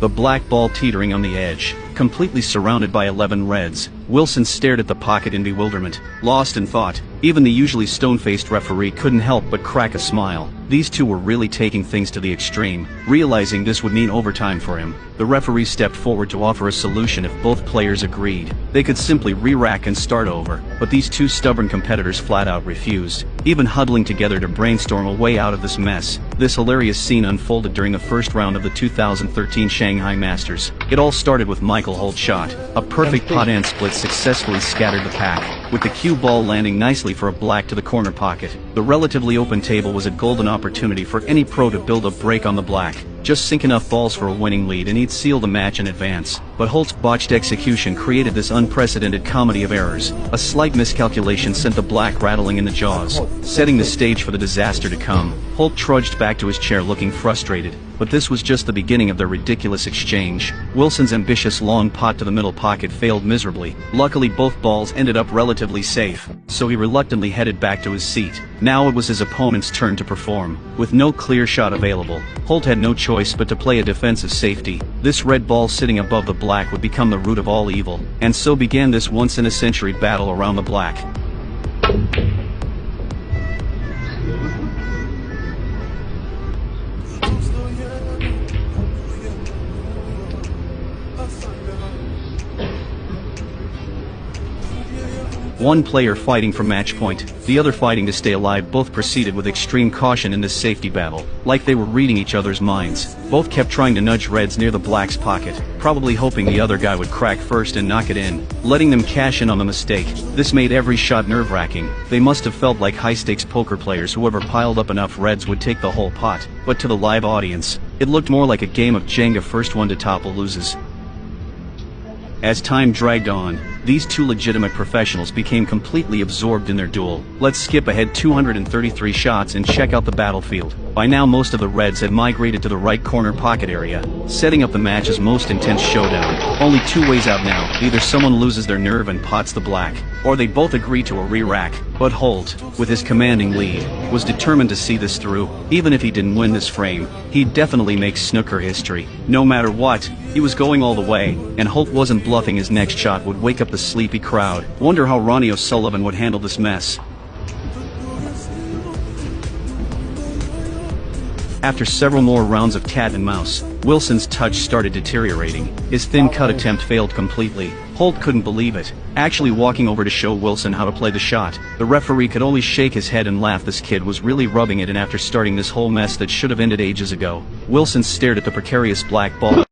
the black ball teetering on the edge, completely surrounded by 11 reds. Wilson stared at the pocket in bewilderment, lost in thought. Even the usually stone-faced referee couldn't help but crack a smile. These two were really taking things to the extreme. Realizing this would mean overtime for him, the referee stepped forward to offer a solution if both players agreed. They could simply re-rack and start over, but these two stubborn competitors flat out refused, even huddling together to brainstorm a way out of this mess. This hilarious scene unfolded during the first round of the 2013 Shanghai Masters. It all started with Michael Holt's shot. A perfect pot-and split successfully scattered the pack, with the cue ball landing nicely for a black to the corner pocket. The relatively open table was a golden opportunity for any pro to build a break on the black. Just sink enough balls for a winning lead and he'd seal the match in advance. But Holt's botched execution created this unprecedented comedy of errors. A slight miscalculation sent the black rattling in the jaws, setting the stage for the disaster to come. Holt trudged back to his chair looking frustrated, but this was just the beginning of their ridiculous exchange. Wilson's ambitious long pot to the middle pocket failed miserably. Luckily both balls ended up relatively safe, so he reluctantly headed back to his seat. Now it was his opponent's turn to perform. With no clear shot available, Holt had no choice but to play a defensive safety. This red ball sitting above the black would become the root of all evil, and so began this once-in-a-century battle around the black. One player fighting for match point, the other fighting to stay alive. Both proceeded with extreme caution in this safety battle, like they were reading each other's minds. Both kept trying to nudge reds near the black's pocket, probably hoping the other guy would crack first and knock it in, letting them cash in on the mistake. This made every shot nerve-wracking. They must have felt like high-stakes poker players. Whoever piled up enough reds would take the whole pot, but to the live audience, it looked more like a game of Jenga. First one to topple loses. As time dragged on, these two legitimate professionals became completely absorbed in their duel. Let's skip ahead 233 shots and check out the battlefield. By now most of the reds had migrated to the right corner pocket area, setting up the match's most intense showdown. Only two ways out now: either someone loses their nerve and pots the black, or they both agree to a re-rack. But Holt, with his commanding lead, was determined to see this through. Even if he didn't win this frame, he'd definitely make snooker history. No matter what, he was going all the way, and Holt wasn't bluffing. His next shot would wake up the sleepy crowd. Wonder how Ronnie O'Sullivan would handle this mess. After several more rounds of cat and mouse, Wilson's touch started deteriorating. His thin-cut attempt failed completely. Holt couldn't believe it, actually walking over to show Wilson how to play the shot. The referee could only shake his head and laugh. This kid was really rubbing it in after starting this whole mess that should have ended ages ago. Wilson stared at the precarious black ball.